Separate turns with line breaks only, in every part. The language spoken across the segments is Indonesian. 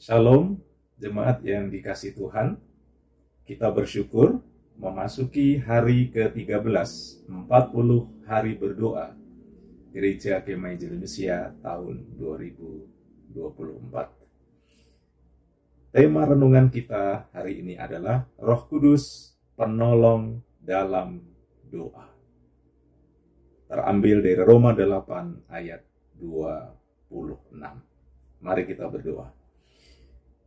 Shalom, jemaat yang dikasih Tuhan. Kita bersyukur memasuki hari ke-13, 40 hari berdoa Gereja Kemah Indonesia tahun 2024. Tema renungan kita hari ini adalah Roh Kudus penolong dalam doa. Terambil dari Roma 8 ayat 26. Mari kita berdoa.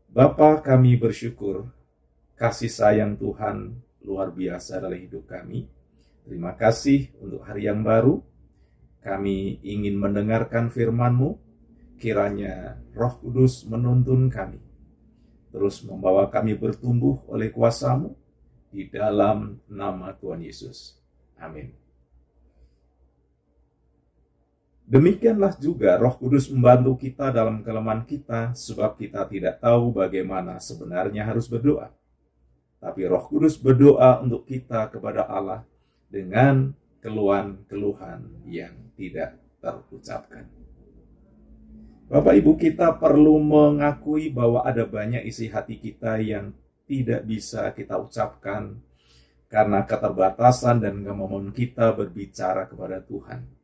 Bapa, kami bersyukur kasih sayang Tuhan luar biasa dalam hidup kami. Terima kasih untuk hari yang baru. Kami ingin mendengarkan firman-Mu. Kiranya Roh Kudus menuntun kami, terus membawa kami bertumbuh oleh kuasa-Mu di dalam nama Tuhan Yesus. Amin. Demikianlah juga Roh Kudus membantu kita dalam kelemahan kita, sebab kita tidak tahu bagaimana sebenarnya harus berdoa. Tapi Roh Kudus berdoa untuk kita kepada Allah dengan keluhan-keluhan yang tidak terucapkan. Bapak Ibu, kita perlu mengakui bahwa ada banyak isi hati kita yang tidak bisa kita ucapkan karena keterbatasan dan kemampuan kita berbicara kepada Tuhan.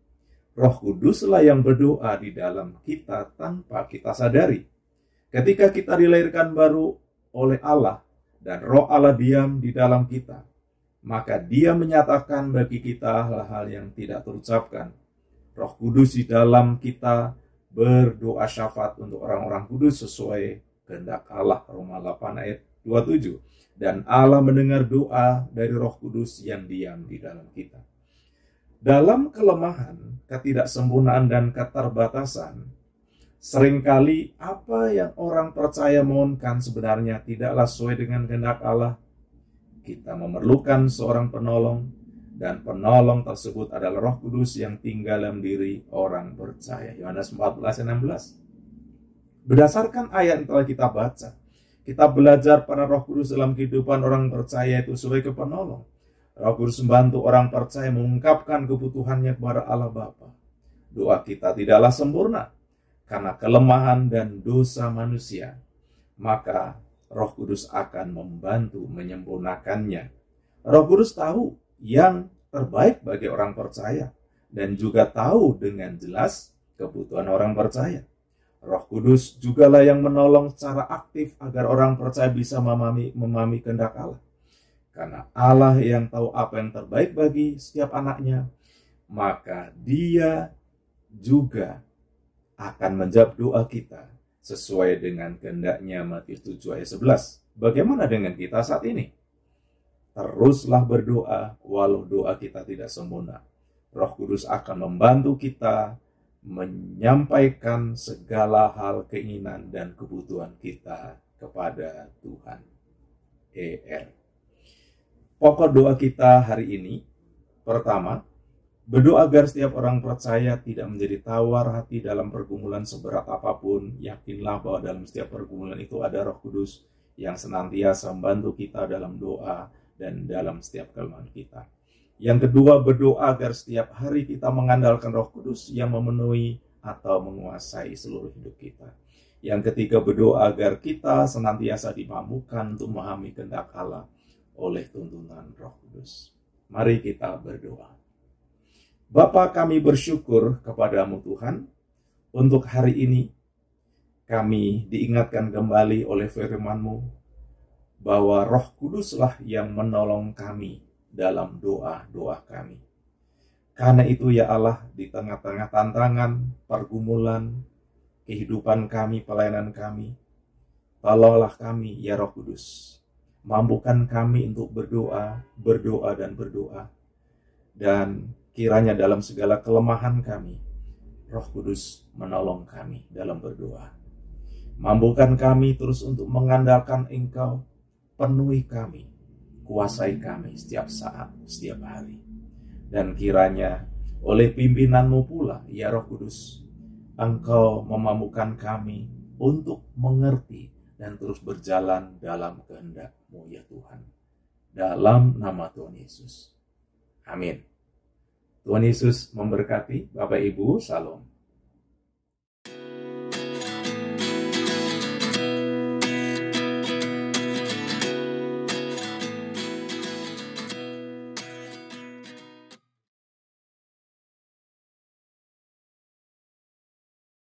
Roh Kuduslah yang berdoa di dalam kita tanpa kita sadari. Ketika kita dilahirkan baru oleh Allah dan Roh Allah diam di dalam kita, maka Dia menyatakan bagi kita hal-hal yang tidak terucapkan. Roh Kudus di dalam kita berdoa syafaat untuk orang-orang kudus sesuai kehendak Allah. Roma 8 ayat 27. Dan Allah mendengar doa dari Roh Kudus yang diam di dalam kita. Dalam kelemahan, ketidaksempurnaan, dan keterbatasan, seringkali apa yang orang percaya mohonkan sebenarnya tidaklah sesuai dengan kehendak Allah. Kita memerlukan seorang penolong, dan penolong tersebut adalah Roh Kudus yang tinggal dalam diri orang percaya. Yohanes 14:16. Berdasarkan ayat yang telah kita baca, kita belajar pada Roh Kudus dalam kehidupan orang percaya itu sebagai penolong. Roh Kudus membantu orang percaya mengungkapkan kebutuhannya kepada Allah Bapa. Doa kita tidaklah sempurna karena kelemahan dan dosa manusia. Maka Roh Kudus akan membantu menyempurnakannya. Roh Kudus tahu yang terbaik bagi orang percaya dan juga tahu dengan jelas kebutuhan orang percaya. Roh Kudus jugalah yang menolong secara aktif agar orang percaya bisa memahami kehendak Allah. Karena Allah yang tahu apa yang terbaik bagi setiap anaknya, maka Dia juga akan menjawab doa kita sesuai dengan kehendaknya. Matius 7 ayat 11. Bagaimana dengan kita saat ini? Teruslah berdoa walau doa kita tidak sempurna. Roh Kudus akan membantu kita menyampaikan segala hal keinginan dan kebutuhan kita kepada Tuhan. Pokok doa kita hari ini, pertama, berdoa agar setiap orang percaya tidak menjadi tawar hati dalam pergumulan seberat apapun. Yakinlah bahwa dalam setiap pergumulan itu ada Roh Kudus yang senantiasa membantu kita dalam doa dan dalam setiap kelemahan kita. Yang kedua, berdoa agar setiap hari kita mengandalkan Roh Kudus yang memenuhi atau menguasai seluruh hidup kita. Yang ketiga, berdoa agar kita senantiasa dimampukan untuk memahami kehendak Allah oleh tuntunan Roh Kudus. Mari kita berdoa. Bapa, kami bersyukur kepadamu Tuhan, untuk hari ini kami diingatkan kembali oleh firman-Mu bahwa Roh Kuduslah yang menolong kami dalam doa-doa kami. Karena itu ya Allah, di tengah-tengah tantangan, pergumulan, kehidupan kami, pelayanan kami, tolonglah kami ya Roh Kudus. Mampukan kami untuk berdoa dan berdoa. Dan kiranya dalam segala kelemahan kami, Roh Kudus menolong kami dalam berdoa. Mampukan kami terus untuk mengandalkan Engkau, penuhi kami, kuasai kami setiap saat, setiap hari. Dan kiranya oleh pimpinan-Mu pula, ya Roh Kudus, Engkau memampukan kami untuk mengerti dan terus berjalan dalam kehendak-Mu ya Tuhan. Dalam nama Tuhan Yesus. Amin. Tuhan Yesus memberkati. Bapak Ibu, Shalom.